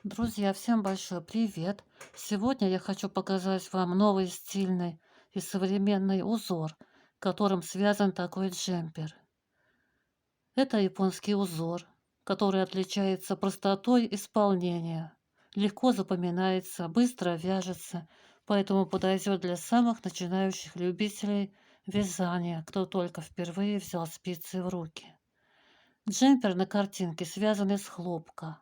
Друзья, всем большой привет! Сегодня я хочу показать вам новый стильный и современный узор, которым связан такой джемпер. Это японский узор, который отличается простотой исполнения, легко запоминается, быстро вяжется, поэтому подойдет для самых начинающих любителей вязания, кто только впервые взял спицы в руки. Джемпер на картинке связан из хлопка,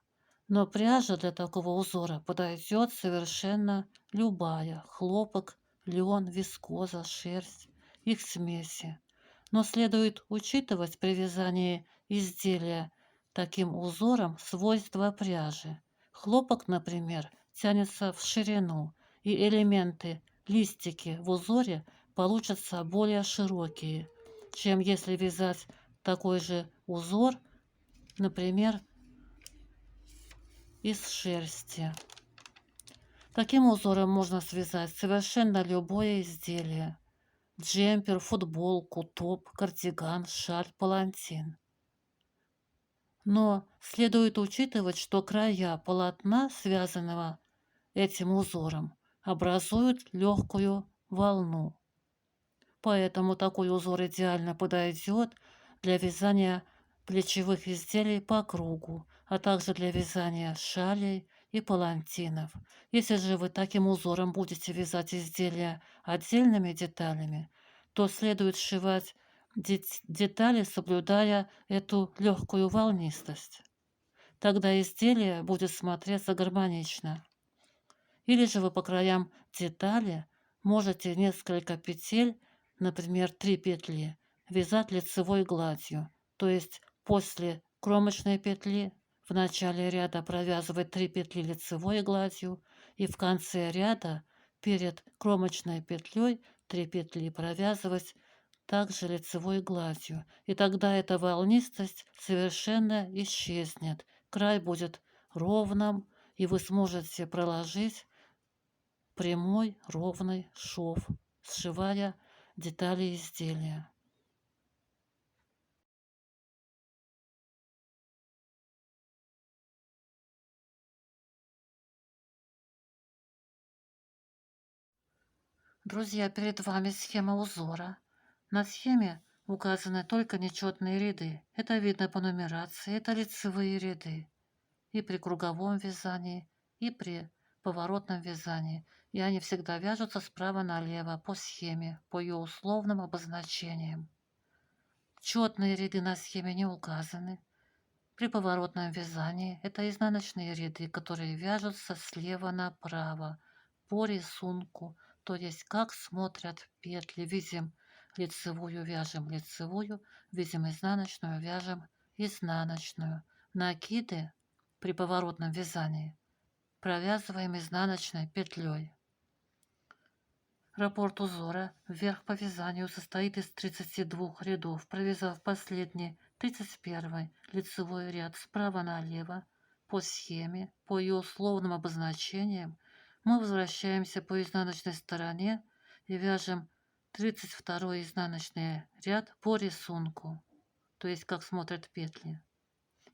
но пряжа для такого узора подойдет совершенно любая – хлопок, лен, вискоза, шерсть, их смеси. Но следует учитывать при вязании изделия таким узором свойства пряжи. Хлопок, например, тянется в ширину, и элементы, листики в узоре получатся более широкие, чем если вязать такой же узор, например, из шерсти. Таким узором можно связать совершенно любое изделие. Джемпер, футболку, топ, кардиган, шаль, палантин. Но следует учитывать, что края полотна, связанного этим узором, образуют легкую волну. Поэтому такой узор идеально подойдет для вязания плечевых изделий по кругу, а также для вязания шалей и палантинов. Если же вы таким узором будете вязать изделия отдельными деталями, то следует сшивать детали, соблюдая эту легкую волнистость. Тогда изделие будет смотреться гармонично. Или же вы по краям детали можете несколько петель, например, 3 петли, вязать лицевой гладью, то есть после кромочной петли в начале ряда провязывать 3 петли лицевой гладью и в конце ряда перед кромочной петлей 3 петли провязывать также лицевой гладью. И тогда эта волнистость совершенно исчезнет. Край будет ровным, и вы сможете проложить прямой ровный шов, сшивая детали изделия. Друзья, перед вами схема узора. На схеме указаны только нечетные ряды. Это видно по нумерации, это лицевые ряды. И при круговом вязании, и при поворотном вязании. И они всегда вяжутся справа налево по схеме, по ее условным обозначениям. Четные ряды на схеме не указаны. При поворотном вязании это изнаночные ряды, которые вяжутся слева направо по рисунку, то есть как смотрят петли. Видим лицевую, вяжем лицевую, видим изнаночную, вяжем изнаночную. Накиды при поворотном вязании провязываем изнаночной петлей. Раппорт узора вверх по вязанию состоит из 32 рядов. Провязав последний 31 лицевой ряд справа налево по схеме, по ее условным обозначениям, мы возвращаемся по изнаночной стороне и вяжем 32 изнаночный ряд по рисунку, то есть как смотрят петли.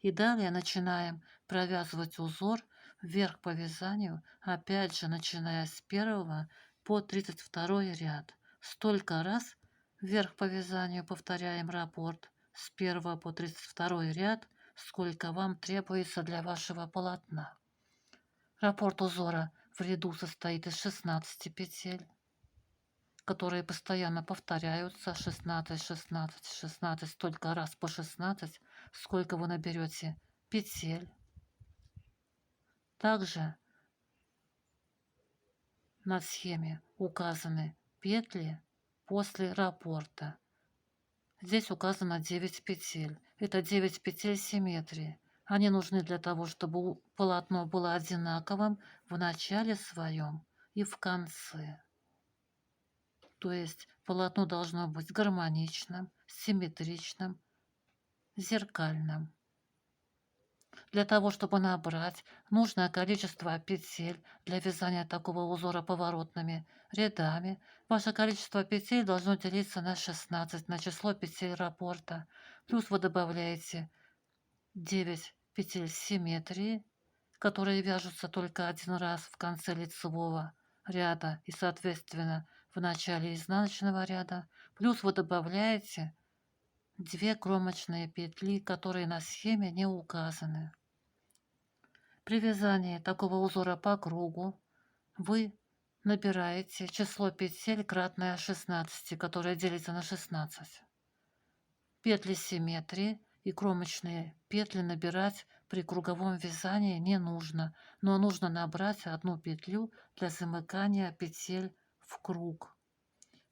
И далее начинаем провязывать узор вверх по вязанию, опять же начиная с первого по 32 ряд. Столько раз вверх по вязанию повторяем раппорт с первого по 32 ряд, сколько вам требуется для вашего полотна. Раппорт узора в ряду состоит из 16 петель, которые постоянно повторяются 16, 16, 16, столько раз по 16, сколько вы наберете петель. Также на схеме указаны петли после раппорта. Здесь указано 9 петель. Это 9 петель симметрии. Они нужны для того, чтобы полотно было одинаковым в начале своем и в конце. То есть полотно должно быть гармоничным, симметричным, зеркальным. Для того, чтобы набрать нужное количество петель для вязания такого узора поворотными рядами, ваше количество петель должно делиться на 16, на число петель раппорта. Плюс вы добавляете 9 петель симметрии которые вяжутся только один раз в конце лицевого ряда и, соответственно, в начале изнаночного ряда. Плюс вы добавляете 2 кромочные петли, которые на схеме не указаны. При вязании такого узора по кругу вы набираете число петель кратное 16, которое делится на 16. Петли симметрии и кромочные петли набирать при круговом вязании не нужно, но нужно набрать одну петлю для замыкания петель в круг.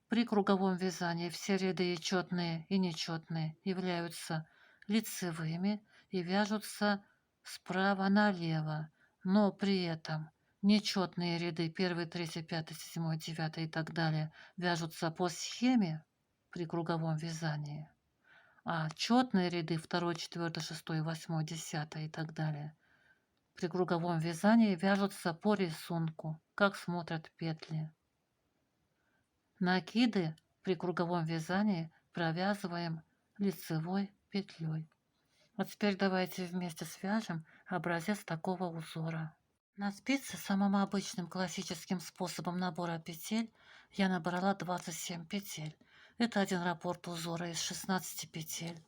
При круговом вязании все ряды четные и нечетные являются лицевыми и вяжутся справа налево, но при этом нечетные ряды 1, 3, 5, 7, 9 и так далее вяжутся по схеме при круговом вязании, а четные ряды 2, 4, 6, 8, 10 и так далее при круговом вязании вяжутся по рисунку, как смотрят петли. Накиды при круговом вязании провязываем лицевой петлей. Вот теперь давайте вместе свяжем образец такого узора. На спице самым обычным классическим способом набора петель я набрала 27 петель. Это один раппорт узора из 16 петель.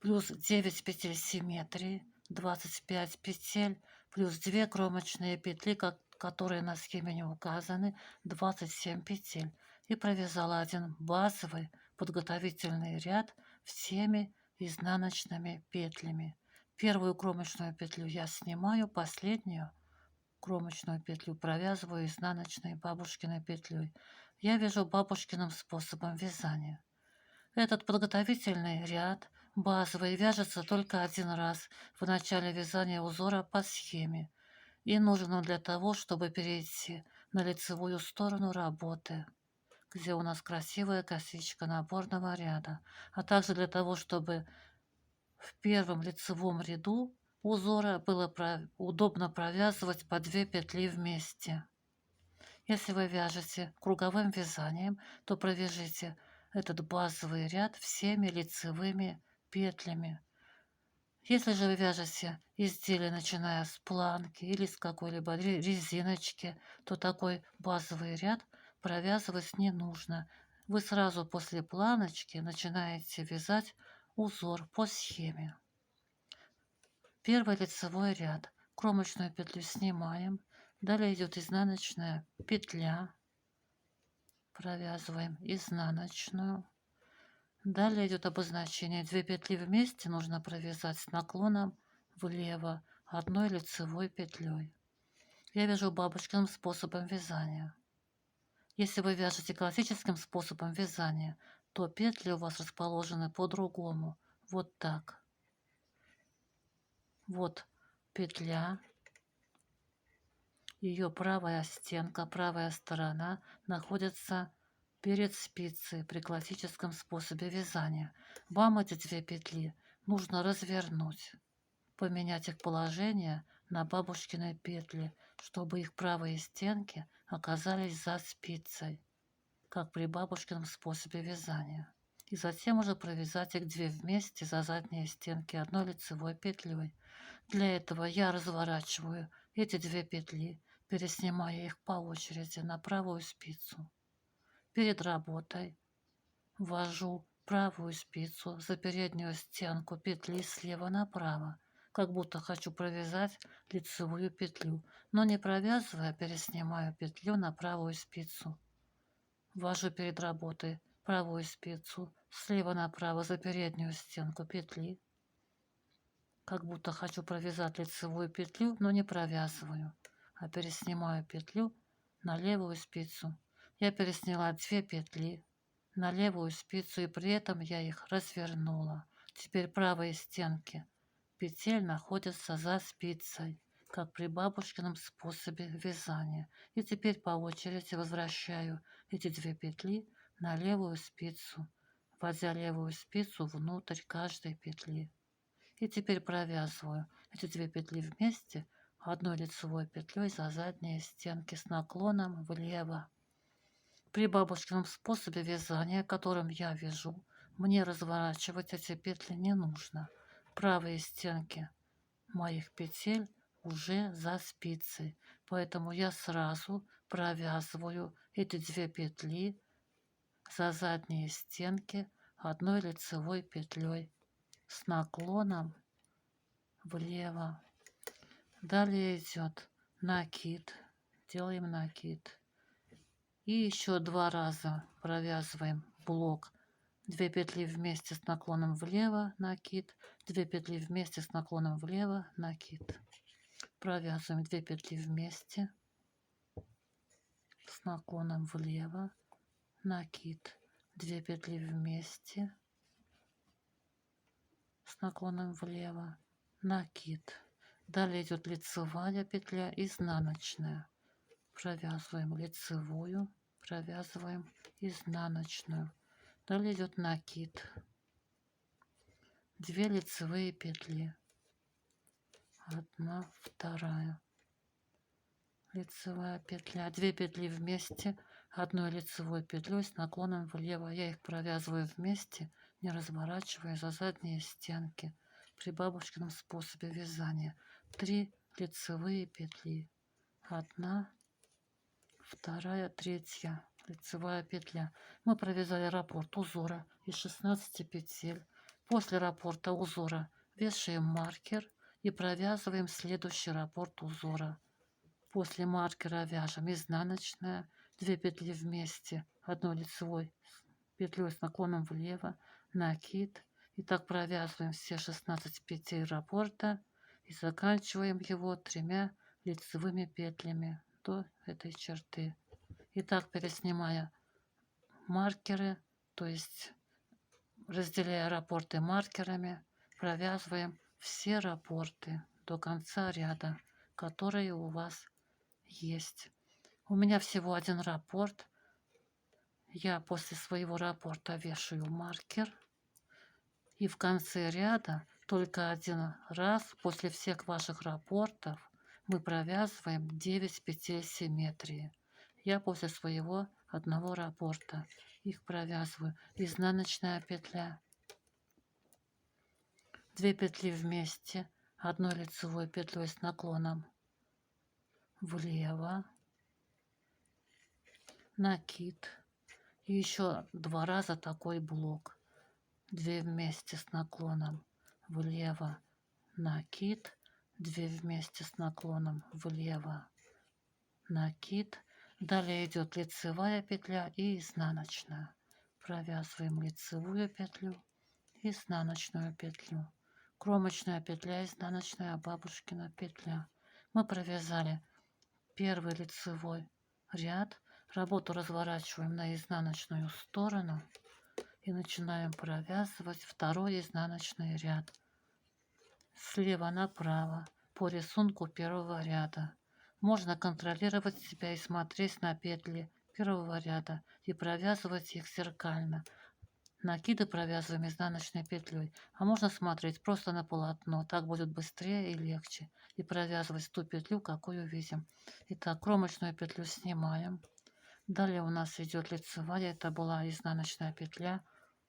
Плюс 9 петель симметрии, 25 петель, плюс 2 кромочные петли, которые на схеме не указаны, 27 петель. И провязала один базовый подготовительный ряд всеми изнаночными петлями. Первую кромочную петлю я снимаю, последнюю кромочную петлю провязываю изнаночной бабушкиной петлей. Я вяжу бабушкиным способом вязания. Этот подготовительный ряд базовый вяжется только один раз в начале вязания узора по схеме и нужен он для того, чтобы перейти на лицевую сторону работы, где у нас красивая косичка наборного ряда, а также для того, чтобы в первом лицевом ряду узора было удобно провязывать по 2 петли вместе. Если вы вяжете круговым вязанием, то провяжите этот базовый ряд всеми лицевыми петлями. Если же вы вяжете изделие, начиная с планки или с какой-либо резиночки, то такой базовый ряд провязывать не нужно. Вы сразу после планочки начинаете вязать узор по схеме. Первый лицевой ряд. Кромочную петлю снимаем. Далее идет изнаночная петля. Провязываем изнаночную. Далее идет обозначение. 2 петли вместе нужно провязать с наклоном влево одной лицевой петлей. Я вяжу бабушкиным способом вязания. Если вы вяжете классическим способом вязания, то петли у вас расположены по-другому. Вот так. Вот петля. Ее правая стенка, правая сторона находится перед спицей при классическом способе вязания. Вам эти 2 петли нужно развернуть, поменять их положение на бабушкины петли, чтобы их правые стенки оказались за спицей, как при бабушкином способе вязания. И затем уже провязать их 2 вместе за задние стенки одной лицевой петлей. Для этого я разворачиваю эти 2 петли, переснимая их по очереди на правую спицу. Перед работой ввожу правую спицу за переднюю стенку петли слева направо, как будто хочу провязать лицевую петлю, но не провязывая, переснимаю петлю на правую спицу. Ввожу перед работой правую спицу слева направо за переднюю стенку петли, как будто хочу провязать лицевую петлю, но не провязываю, а переснимаю петлю на левую спицу. Я пересняла 2 петли на левую спицу, и при этом я их развернула. Теперь правые стенки петель находятся за спицей, как при бабушкином способе вязания. И теперь по очереди возвращаю эти 2 петли на левую спицу, вводя левую спицу внутрь каждой петли. И теперь провязываю эти 2 петли вместе одной лицевой петлей за задние стенки с наклоном влево. При бабушкином способе вязания, которым я вяжу, мне разворачивать эти петли не нужно. Правые стенки моих петель уже за спицей. Поэтому я сразу провязываю эти 2 петли за задние стенки одной лицевой петлей с наклоном влево. Далее идет накид. Делаем накид. И еще 2 раза провязываем блок. 2 петли вместе с наклоном влево, накид. 2 петли вместе с наклоном влево, накид. Провязываем 2 петли вместе с наклоном влево, накид. 2 петли вместе с наклоном влево, накид. Далее идет лицевая петля, изнаночная. Провязываем лицевую, провязываем изнаночную. Далее идет накид. 2 лицевые петли. 1, 2. Лицевая петля. 2 петли вместе одной лицевой петлей с наклоном влево. Я их провязываю вместе, не разворачивая за задние стенки при бабушкином способе вязания. 3 лицевые петли. 1, 2, 3 лицевая петля. Мы провязали раппорт узора из 16 петель. После раппорта узора вешаем маркер и провязываем следующий раппорт узора. После маркера вяжем изнаночная, 2 петли вместе, одной лицевой петлей с наклоном влево, накид. И так провязываем все 16 петель раппорта и заканчиваем его 3 лицевыми петлями до этой черты. И так, переснимая маркеры, то есть разделяя раппорты маркерами, провязываем все раппорты до конца ряда, которые у вас есть. У меня всего 1 раппорт. Я после своего раппорта вешаю маркер. И в конце ряда только 1 раз после всех ваших раппортов мы провязываем 9 петель симметрии. Я после своего 1 раппорта их провязываю. Изнаночная петля. 2 петли вместе, одной лицевой петлей с наклоном влево, накид. И еще 2 раза такой блок. 2 вместе с наклоном влево, накид. 2 вместе с наклоном влево, накид. Далее идет лицевая петля и изнаночная. Провязываем лицевую петлю, изнаночную петлю. Кромочная петля, изнаночная, бабушкина петля. Мы провязали первый лицевой ряд. Работу разворачиваем на изнаночную сторону и начинаем провязывать 2 изнаночный ряд. Слева направо по рисунку 1 ряда. Можно контролировать себя и смотреть на петли 1 ряда и провязывать их зеркально. Накиды провязываем изнаночной петлей, а можно смотреть просто на полотно, так будет быстрее и легче, и провязывать ту петлю, какую видим. Итак, кромочную петлю снимаем. Далее у нас идет лицевая, это была изнаночная петля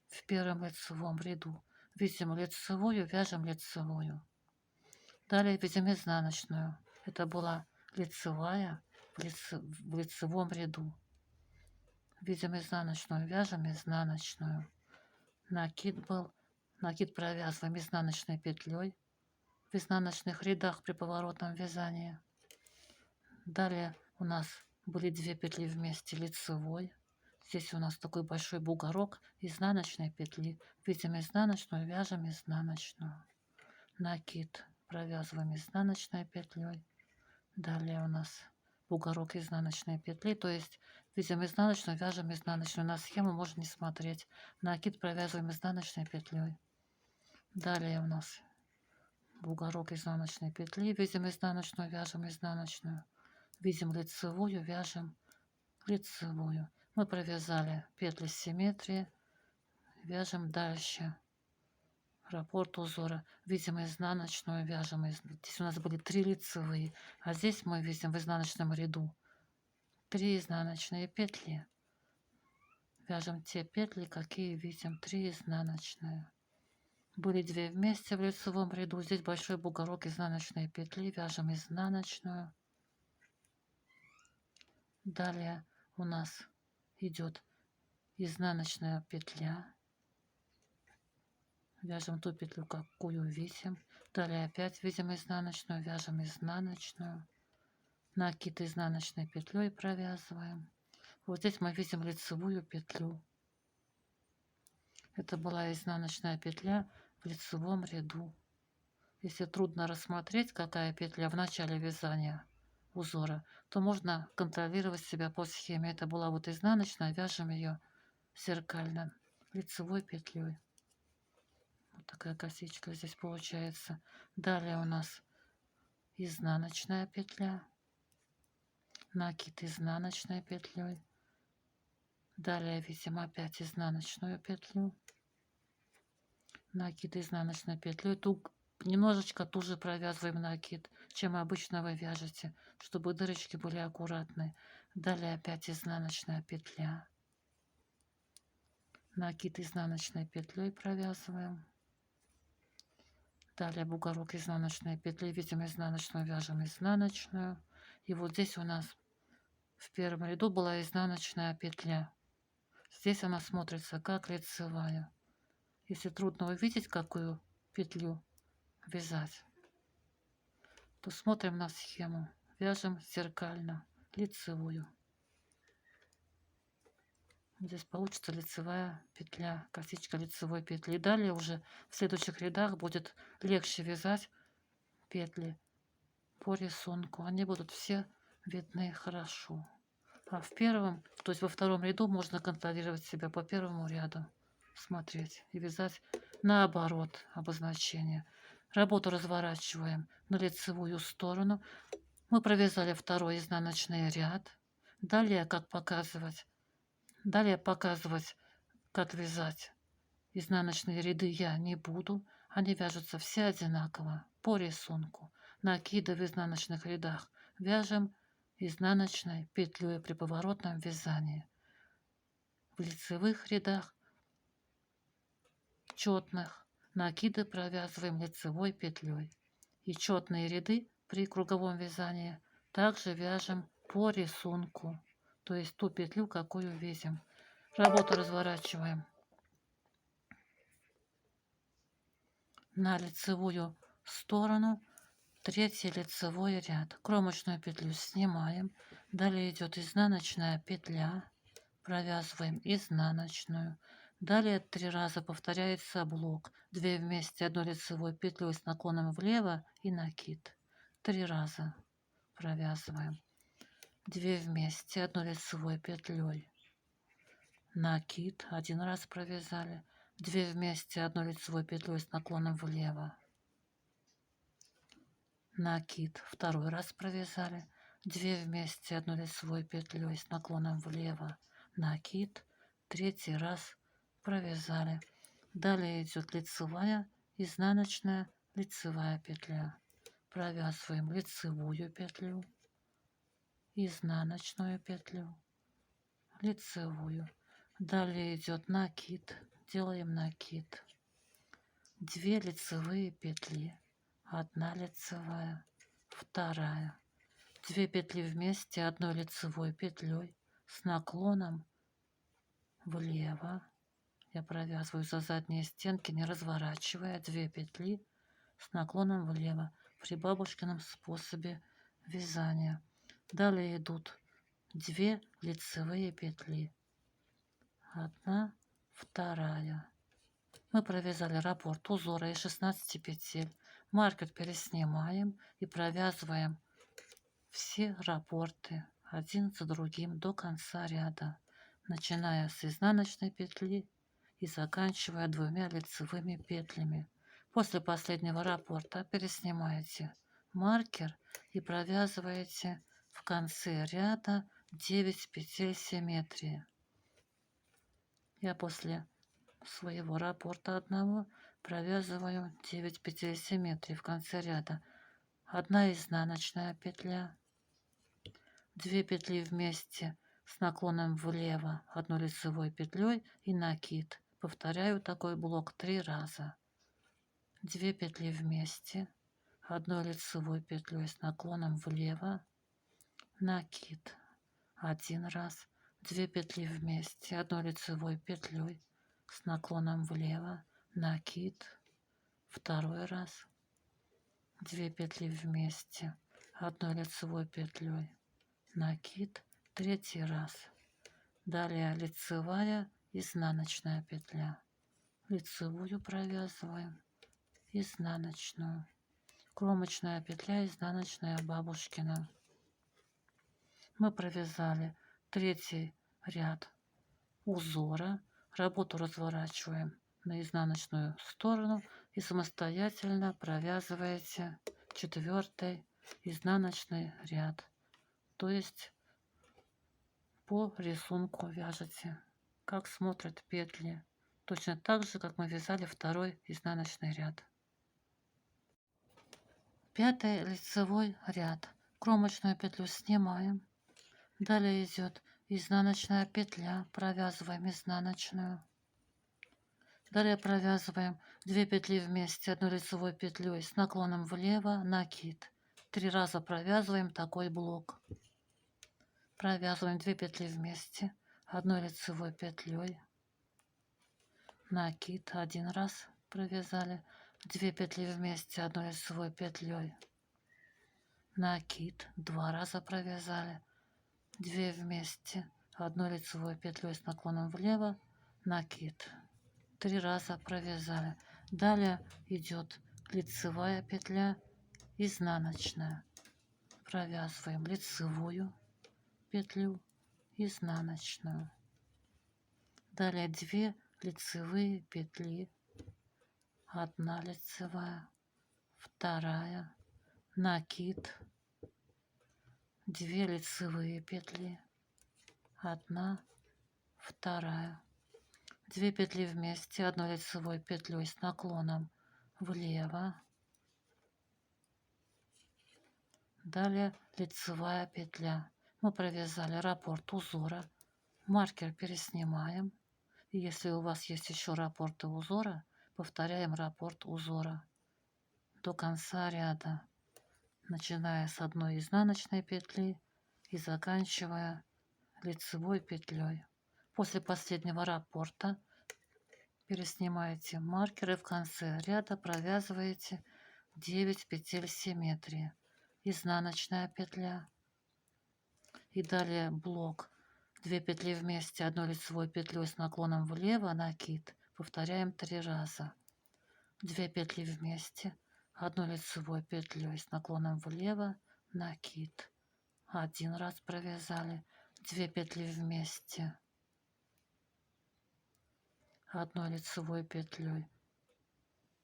в 1 лицевом ряду. Видим лицевую, вяжем лицевую. Далее видим изнаночную, это была лицевая в лицевом ряду. Видим изнаночную, вяжем изнаночную. Накид был. Накид провязываем изнаночной петлей в изнаночных рядах при поворотном вязании. Далее у нас были 2 петли вместе лицевой. Здесь у нас такой большой бугорок изнаночной петли. Видим изнаночную, вяжем изнаночную. Накид провязываем изнаночной петлей. Далее у нас бугорок изнаночной петли, то есть видим изнаночную, вяжем изнаночную. На схему можно не смотреть. Накид провязываем изнаночной петлей. Далее у нас бугорок изнаночной петли, видим изнаночную, вяжем изнаночную. Видим лицевую, вяжем лицевую. Мы провязали петли симметрии, вяжем дальше раппорт узора. Видим изнаночную, вяжем. Здесь у нас были 3 лицевые, а здесь мы видим в изнаночном ряду 3 изнаночные петли. Вяжем те петли, какие видим, 3 изнаночные. Были 2 вместе в лицевом ряду. Здесь большой бугорок изнаночной петли. Вяжем изнаночную. Далее у нас идет изнаночная петля. Вяжем ту петлю, какую видим. Далее опять видим изнаночную, вяжем изнаночную. Накид изнаночной петлей провязываем. Вот здесь мы видим лицевую петлю. Это была изнаночная петля в лицевом ряду. Если трудно рассмотреть, какая петля в начале вязания узора, то можно контролировать себя по схеме. Это была вот изнаночная, вяжем ее зеркально лицевой петлей. Вот такая косичка здесь получается. Далее у нас изнаночная петля, накид изнаночной петлей. Далее видим опять изнаночную петлю, накид изнаночной петлей. Тут немножечко туже провязываем накид, чем обычно вы вяжете, чтобы дырочки были аккуратные. Далее опять изнаночная петля, накид изнаночной петлей провязываем. Далее бугорок изнаночной петли, видим изнаночную, вяжем изнаночную. И вот здесь у нас в первом ряду была изнаночная петля. Здесь она смотрится как лицевая. Если трудно увидеть, какую петлю вязать, то смотрим на схему. Вяжем зеркально лицевую. Здесь получится лицевая петля, косичка лицевой петли. И далее уже в следующих рядах будет легче вязать петли по рисунку. Они будут все видны хорошо. А в первом, то есть во втором ряду можно контролировать себя по первому ряду, смотреть и вязать наоборот обозначение. Работу разворачиваем на лицевую сторону. Мы провязали второй изнаночный ряд. Далее показывать, как вязать изнаночные ряды я не буду. Они вяжутся все одинаково по рисунку. Накиды в изнаночных рядах вяжем изнаночной петлей при поворотном вязании. В лицевых рядах четных накиды провязываем лицевой петлей. И четные ряды при круговом вязании также вяжем по рисунку, то есть ту петлю, какую видим. Работу разворачиваем на лицевую сторону, третий лицевой ряд. Кромочную петлю снимаем. Далее идет изнаночная петля. Провязываем изнаночную. Далее 3 раза повторяется блок. 2 вместе, 1 лицевой петлей с наклоном влево и накид. 3 раза провязываем. 2 вместе, 1 лицевой петлей. Накид. 1 раз провязали. 2 вместе, 1 лицевой петлей с наклоном влево. Накид. 2 раз провязали. 2 вместе, 1 лицевой петлей с наклоном влево. Накид. 3 раз провязали. Далее идет лицевая, изнаночная, лицевая петля. Провязываем лицевую петлю, изнаночную петлю, лицевую. Далее идет накид. Делаем накид. 2 лицевые петли. 1 лицевая, 2. 2 петли вместе 1 лицевой петлей с наклоном влево. Я провязываю за задние стенки, не разворачивая, 2 петли с наклоном влево при бабушкином способе вязания. Далее идут 2 лицевые петли. 1, 2. Мы провязали раппорт узора из 16 петель. Маркер переснимаем и провязываем все раппорты один за другим до конца ряда, начиная с изнаночной петли и заканчивая 2 лицевыми петлями. После последнего раппорта переснимаете маркер и провязываете в конце ряда 9 петель симметрии. Я после своего раппорта одного провязываю 9 петель симметрии в конце ряда. 1 изнаночная петля, 2 петли вместе с наклоном влево 1 лицевой петлей и накид. Повторяю такой блок 3 раза. 2 петли вместе, 1 лицевой петлей с наклоном влево, накид, 1 раз, 2 петли вместе, 1 лицевой петлей с наклоном влево, накид, 2 раз, 2 петли вместе, 1 лицевой петлей, накид, 3 раз. Далее лицевая, изнаночная петля. Лицевую провязываем, изнаночную. Кромочная петля, изнаночная бабушкина. Мы провязали 3 ряд узора. Работу разворачиваем на изнаночную сторону и самостоятельно провязываете 4 изнаночный ряд. То есть по рисунку вяжете, как смотрят петли. Точно так же, как мы вязали 2 изнаночный ряд. 5 лицевой ряд. Кромочную петлю снимаем. Далее идет изнаночная петля. Провязываем изнаночную. Далее провязываем 2 петли вместе, 1 лицевой петлей с наклоном влево, накид. 3 раза провязываем такой блок. Провязываем 2 петли вместе, 1 лицевой петлей, накид, 1 раз провязали, 2 петли вместе, 1 лицевой петлей, накид, 2 раза провязали, 2 вместе, 1 лицевой петлей с наклоном влево, накид, 3 раза провязали. Далее идет лицевая петля, изнаночная. Провязываем лицевую петлю, изнаночную. Далее 2 лицевые петли, 1 лицевая, 2, накид, 2 лицевые петли, 1, 2, 2 петли вместе, 1 лицевой петлей с наклоном влево. Далее лицевая петля. Мы провязали раппорт узора. Маркер переснимаем. И если у вас есть еще раппорты узора, повторяем раппорт узора до конца ряда, начиная с 1 изнаночной петли и заканчивая лицевой петлей. После последнего раппорта переснимаете маркер и в конце ряда провязываете 9 петель симметрии. Изнаночная петля. И далее блок. 2 петли вместе, 1 лицевой петлей с наклоном влево, накид. Повторяем 3 раза. 2 петли вместе, 1 лицевой петлей с наклоном влево, накид. 1 раз провязали, 2 петли вместе, 1 лицевой петлей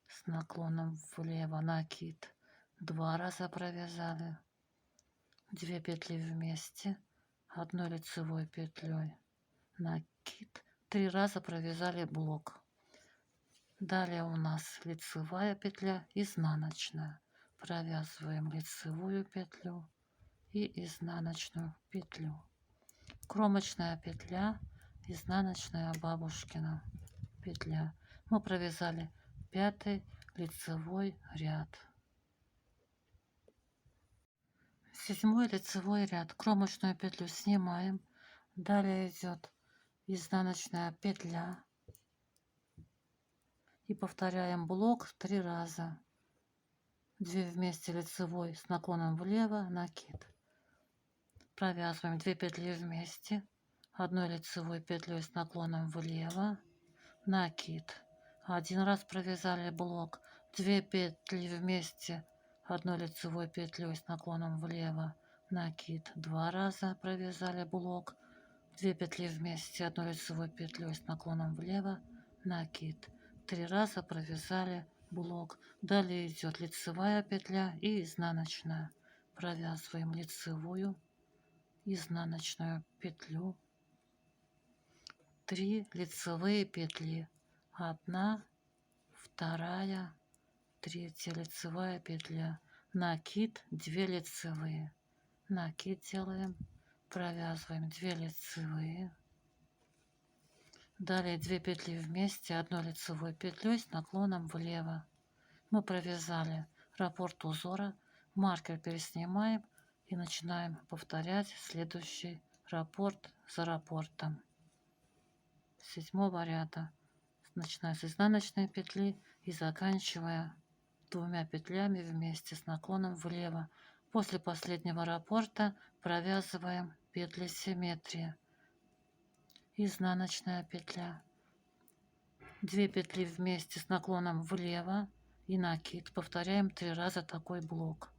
с наклоном влево, накид. 2 раза провязали, 2 петли вместе, 1 лицевой петлей, накид. 3 раза провязали блок. Далее у нас лицевая петля, изнаночная. Провязываем лицевую петлю и изнаночную петлю. Кромочная петля, изнаночная бабушкина петля. Мы провязали 5 лицевой ряд. 7 лицевой ряд. Кромочную петлю снимаем. Далее идет изнаночная петля. И повторяем блок 3 раза. 2 вместе лицевой с наклоном влево, накид. Провязываем 2 петли вместе, 1 лицевой петлей с наклоном влево, накид. 1 раз провязали блок, 2 петли вместе, 1 лицевой петлей с наклоном влево, накид. 2 раза провязали блок, 2 петли вместе, 1 лицевой петлей с наклоном влево, накид. 3 раза провязали блок. Далее идет лицевая петля и изнаночная. Провязываем лицевую, изнаночную петлю, 3 лицевые петли, 1, 2, 3 лицевая петля, накид, 2 лицевые, накид делаем, провязываем 2 лицевые. Далее 2 петли вместе, 1 лицевой петлей с наклоном влево. Мы провязали раппорт узора, маркер переснимаем и начинаем повторять следующий раппорт за раппортом. С 7 ряда, начиная с изнаночной петли и заканчивая 2 петлями вместе с наклоном влево. После последнего раппорта провязываем петли симметрии. Изнаночная петля, 2 петли вместе с наклоном влево и накид. Повторяем 3 раза такой блок.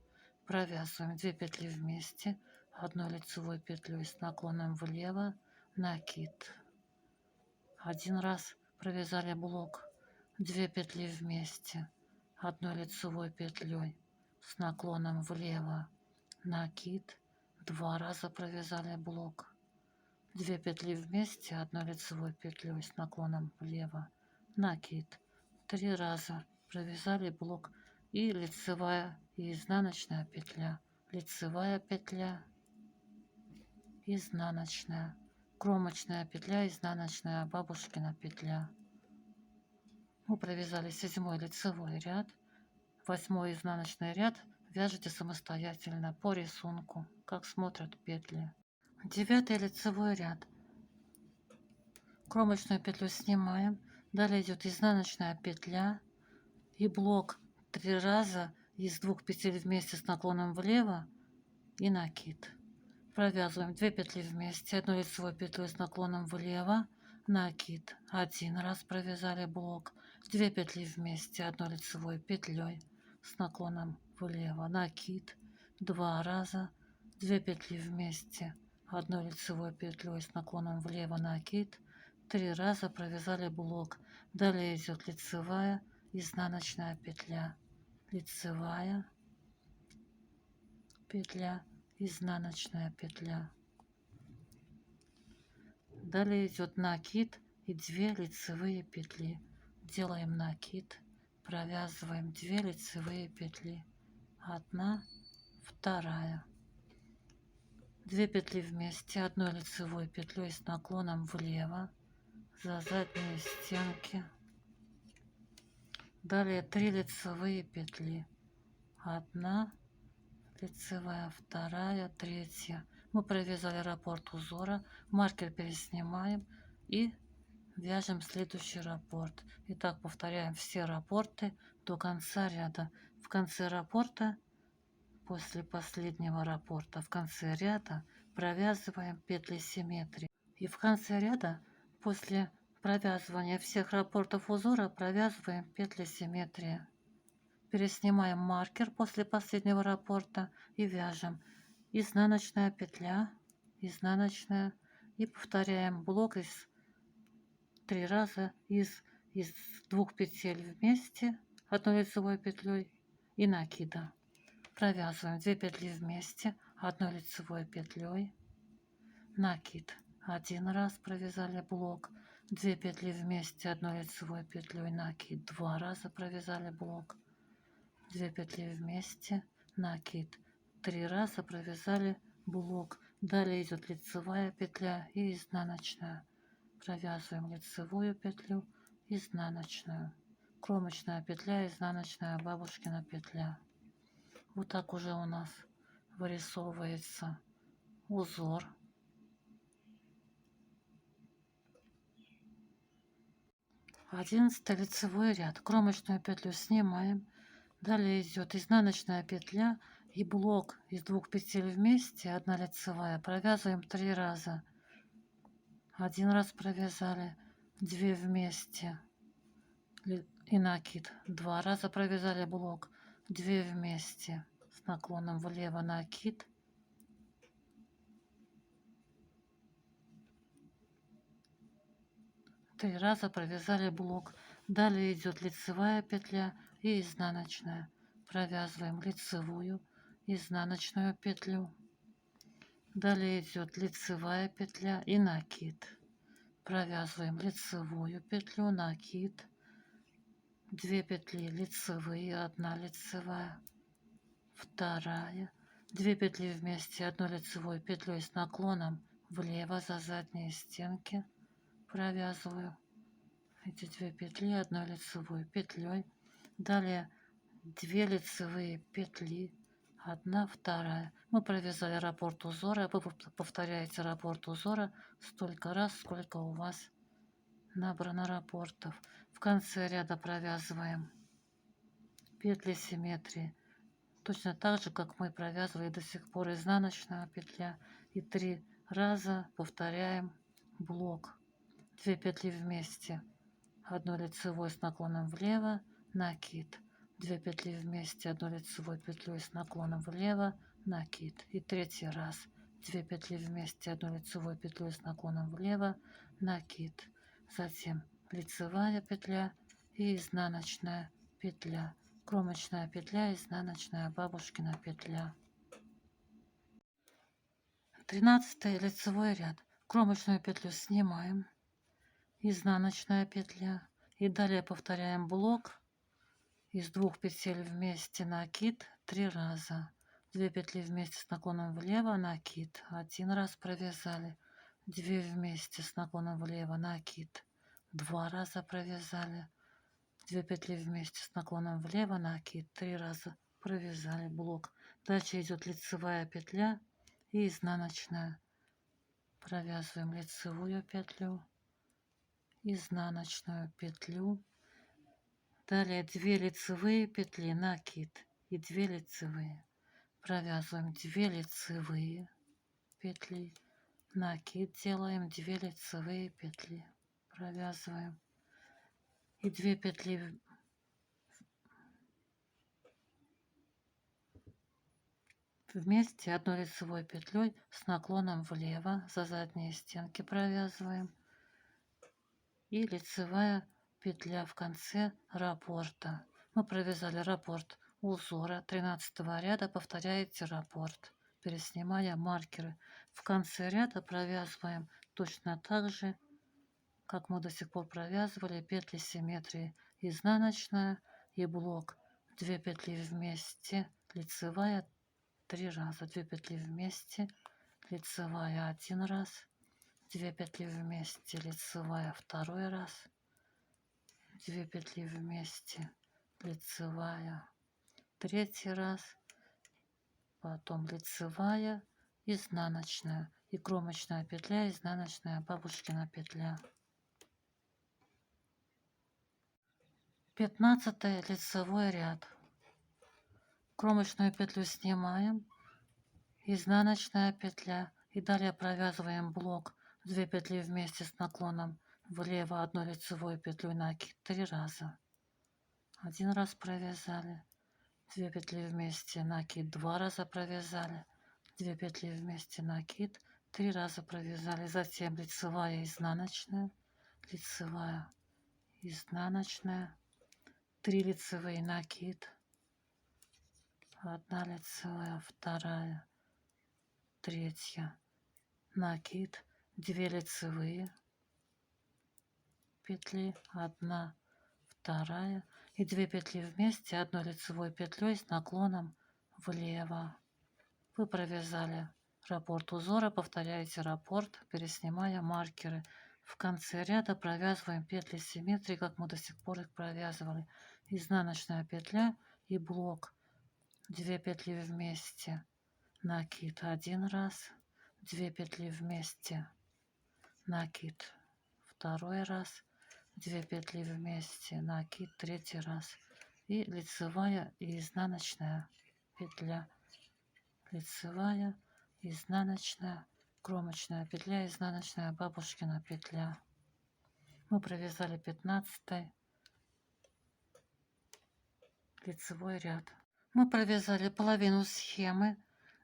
Провязываем 2 петли вместе, 1 лицевой петлей с наклоном влево, накид. 1 раз провязали блок, 2 петли вместе, 1 лицевой петлей с наклоном влево, накид. 2 раза провязали блок, 2 петли вместе, 1 лицевой петлей с наклоном влево, накид. 3 раза провязали блок и лицевая и изнаночная петля, лицевая петля, изнаночная, кромочная петля, изнаночная, бабушкина петля. Мы провязали 7 лицевой ряд, 8 изнаночный ряд вяжите самостоятельно по рисунку, как смотрят петли. 9 лицевой ряд, кромочную петлю снимаем, далее идет изнаночная петля и блок 3 раза из 2 петель вместе с наклоном влево и накид. Провязываем 2 петли вместе, 1 лицевой петлей с наклоном влево, накид. 1 раз провязали блок, 2 петли вместе, 1 лицевой петлей с наклоном влево, накид. 2 раза, 2 петли вместе, 1 лицевой петлей с наклоном влево, накид. 3 раза провязали блок. Далее идет лицевая, изнаночная петля, лицевая петля, изнаночная петля. Далее идет накид и 2 лицевые петли. Делаем накид, провязываем 2 лицевые петли, 1, 2, 2 петли вместе, 1 лицевой петлей с наклоном влево за задние стенки. Далее 3 лицевые петли, 1 лицевая, 2, 3. Мы провязали раппорт узора, маркер переснимаем и вяжем следующий раппорт. Итак, повторяем все раппорты до конца ряда. В конце раппорта, после последнего раппорта, в конце ряда провязываем петли симметрии. И в конце ряда, после провязывания всех раппортов узора, провязываем петли симметрии. Переснимаем маркер после последнего раппорта и вяжем изнаночная петля, изнаночная, и повторяем блок из 3 раза из 2 петель вместе, 1 лицевой петлей и накида. Провязываем 2 петли вместе, 1 лицевой петлей, накид. 1 раз провязали блок, 2 петли вместе, 1 лицевой петлей, накид. 2 раза провязали блок, 2 петли вместе, накид. 3 раза провязали блок. Далее идет лицевая петля и изнаночная. Провязываем лицевую петлю, изнаночную, кромочная петля, изнаночная, бабушкина петля. Вот так уже у нас вырисовывается узор. 11 лицевой ряд, кромочную петлю снимаем. Далее идет изнаночная петля и блок из 2 петель вместе, 1 лицевая. Провязываем 3 раза. 1 раз провязали, 2 вместе и накид. 2 раза провязали блок, 2 вместе с наклоном влево, накид. 3 раза провязали блок. Далее идет лицевая петля и изнаночная. Провязываем лицевую, изнаночную петлю. Далее идет лицевая петля и накид. Провязываем лицевую петлю, накид. 2 петли лицевые, 1 лицевая, 2, 2 петли вместе, 1 лицевой петлей с наклоном влево за задние стенки. Провязываю эти 2 петли 1 лицевой петлей. Далее 2 лицевые петли, 1, 2. Мы провязали раппорт узора. Вы повторяете раппорт узора столько раз, сколько у вас набрано раппортов. В конце ряда провязываем петли симметрии, точно так же, как мы провязывали до сих пор, изнаночная петля, и 3 раза повторяем блок. 2 петли вместе, 1 лицевой с наклоном влево, накид, 2 петли вместе, 1 лицевой петлей с наклоном влево, накид, и 3 раз 2 петли вместе, 1 лицевой петлей с наклоном влево, накид, затем лицевая петля и изнаночная петля, кромочная петля, изнаночная бабушкина петля. 13 лицевой ряд. Кромочную петлю снимаем, изнаночная петля, и далее повторяем блок из 2 петель вместе, накид 3 раза, 2 петли вместе с наклоном влево, накид, 1 раз провязали, 2 вместе с наклоном влево, накид, 2 раза провязали, 2 петли вместе с наклоном влево, накид, 3 раза провязали блок. Дальше идет лицевая петля и изнаночная. Провязываем лицевую петлю, изнаночную петлю, далее 2 лицевые петли, накид и 2 лицевые. Провязываем 2 лицевые петли, накид делаем, 2 лицевые петли, провязываем и 2 петли вместе, 1 лицевой петлей с наклоном влево, за задние стенки провязываем, и лицевая петля в конце раппорта. Мы провязали раппорт узора 13 ряда, повторяете раппорт, переснимая маркеры. В конце ряда провязываем точно так же, как мы до сих пор провязывали, петли симметрии, изнаночная и блок, 2 петли вместе, лицевая 3 раза, 2 петли вместе, лицевая 1 раз, 2 петли вместе, лицевая 2 раз, 2 петли вместе, лицевая 3 раз, потом лицевая, изнаночная и кромочная петля, изнаночная бабушкина петля. 15 лицевой ряд. Кромочную петлю снимаем, изнаночная петля, и далее провязываем блок, 2 петли вместе с наклоном влево, 1 лицевую петлю, накид 3 раза, 1 раз провязали, 2 петли вместе, накид 2 раза провязали, 2 петли вместе, накид 3 раза провязали, затем лицевая, изнаночная, лицевая, изнаночная, 3 лицевые, накид, 1 лицевая, 2, 3, накид, 2 лицевые петли, 1, 2 и 2 петли вместе, 1 лицевой петлей с наклоном влево. Вы провязали раппорт узора, повторяете раппорт, переснимая маркеры. В конце ряда провязываем петли симметрии, как мы до сих пор их провязывали. Изнаночная петля и блок, 2 петли вместе, накид 1 раз, 2 петли вместе, накид 2 раз, 2 петли вместе, накид 3 раз, и лицевая и изнаночная петля, лицевая, изнаночная, кромочная петля, изнаночная бабушкина петля. Мы провязали 15 лицевой ряд. Мы провязали половину схемы.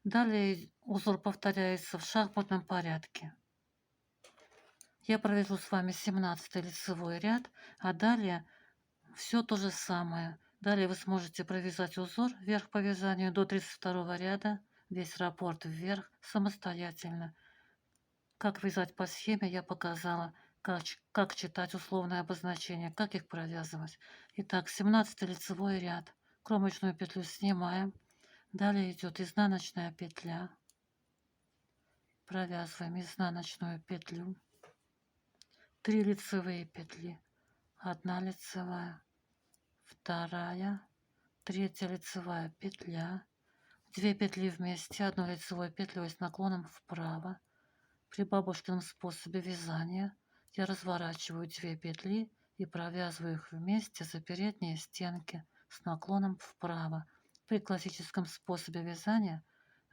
Далее узор повторяется в шахматном порядке. Я провяжу с вами 17 лицевой ряд, а далее все то же самое. Далее вы сможете провязать узор вверх по вязанию до 32 ряда, весь раппорт вверх самостоятельно. Как вязать по схеме я показала, как читать условные обозначения, как их провязывать. Итак, 17 лицевой ряд. Кромочную петлю снимаем. Далее идет изнаночная петля. Провязываем изнаночную петлю. 3 лицевые петли. 1 лицевая, 2, третья лицевая петля, 2 петли вместе, одной лицевой петлей с наклоном вправо. При бабушкином способе вязания я разворачиваю 2 петли и провязываю их вместе за передние стенки с наклоном вправо. При классическом способе вязания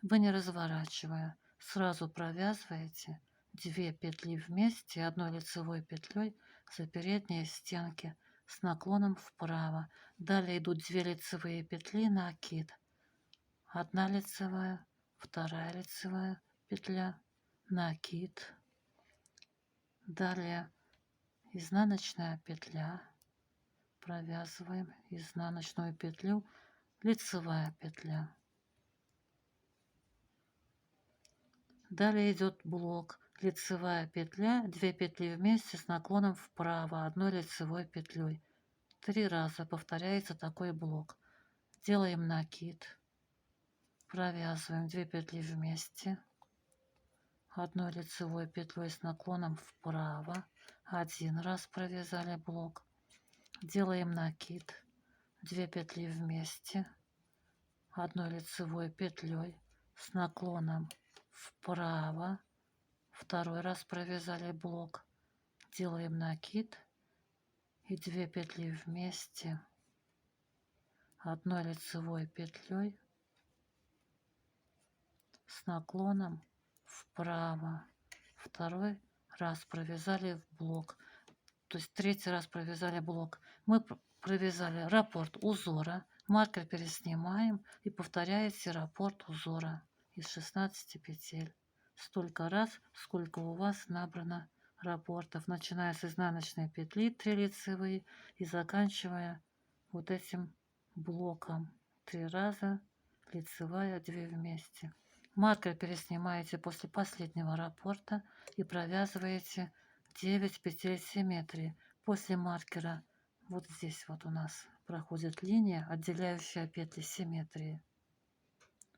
вы, не разворачивая, сразу провязываете 2 петли вместе одной лицевой петлей за передние стенки с наклоном вправо. Далее идут 2 лицевые петли, накид. 1 лицевая, 2 лицевая петля, накид. Далее изнаночная петля. Провязываем изнаночную петлю, лицевая петля. Далее идет блок. Лицевая петля, 2 петли вместе с наклоном вправо, одной лицевой петлей. 3 раза повторяется такой блок. Делаем накид. Провязываем 2 петли вместе, одной лицевой петлей с наклоном вправо. 1 раз провязали блок. Делаем накид. 2 петли вместе, одной лицевой петлей с наклоном вправо. 2 раз провязали блок. Делаем накид и 2 петли вместе, одной лицевой петлей с наклоном вправо. 2 раз провязали в блок, то есть 3-й раз провязали блок. Мы провязали раппорт узора, маркер переснимаем и повторяете раппорт узора из 16 петель столько раз, сколько у вас набрано раппортов, начиная с изнаночной петли 3 лицевые и заканчивая вот этим блоком. 3 раза лицевая, 2 вместе. Маркер переснимаете после последнего раппорта и провязываете 9 петель симметрии. После маркера вот здесь вот у нас проходит линия, отделяющая петли симметрии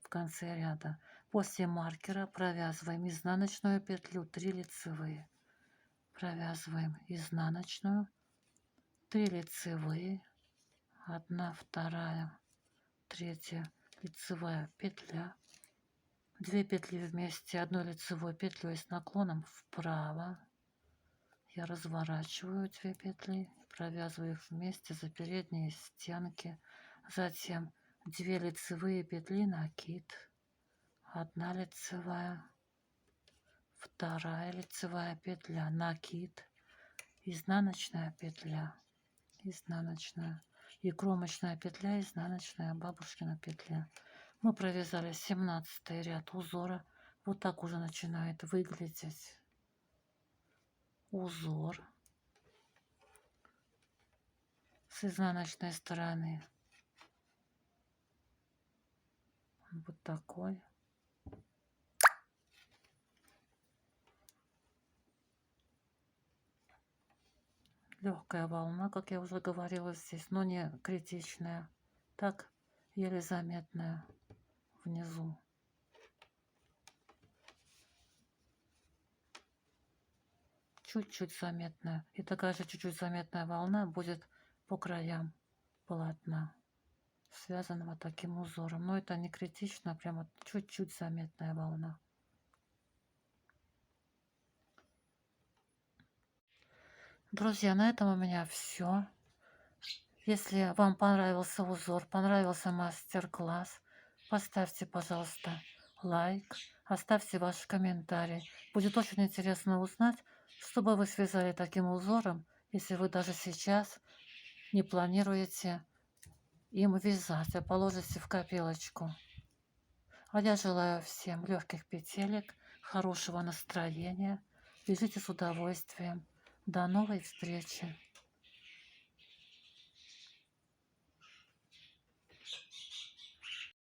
в конце ряда. После маркера провязываем изнаночную петлю, 3 лицевые. Провязываем изнаночную, 3 лицевые, 1, 2, 3 лицевая петля, 2 петли вместе, одной лицевой петлей с наклоном вправо. Я разворачиваю 2 петли, провязываю их вместе за передние стенки. Затем 2 лицевые петли, накид, 1 лицевая, 2 лицевая петля, накид, изнаночная петля, изнаночная и кромочная петля, изнаночная, бабушкина петля. Мы провязали 17 ряд узора. Вот так уже начинает выглядеть узор с изнаночной стороны. Вот такой. Легкая волна, как я уже говорила здесь, но не критичная. Так, еле заметная внизу. Чуть-чуть заметная. И такая же чуть-чуть заметная волна будет по краям полотна, связанного таким узором. Но это не критично, прямо чуть-чуть заметная волна. Друзья, на этом у меня все. Если вам понравился узор, понравился мастер-класс, поставьте, пожалуйста, лайк, оставьте ваш комментарий. Будет очень интересно узнать, что бы вы связали таким узором, если вы даже сейчас не планируете им вязать, а положите в копилочку. А я желаю всем легких петелек, хорошего настроения. Вяжите с удовольствием. До новой встречи!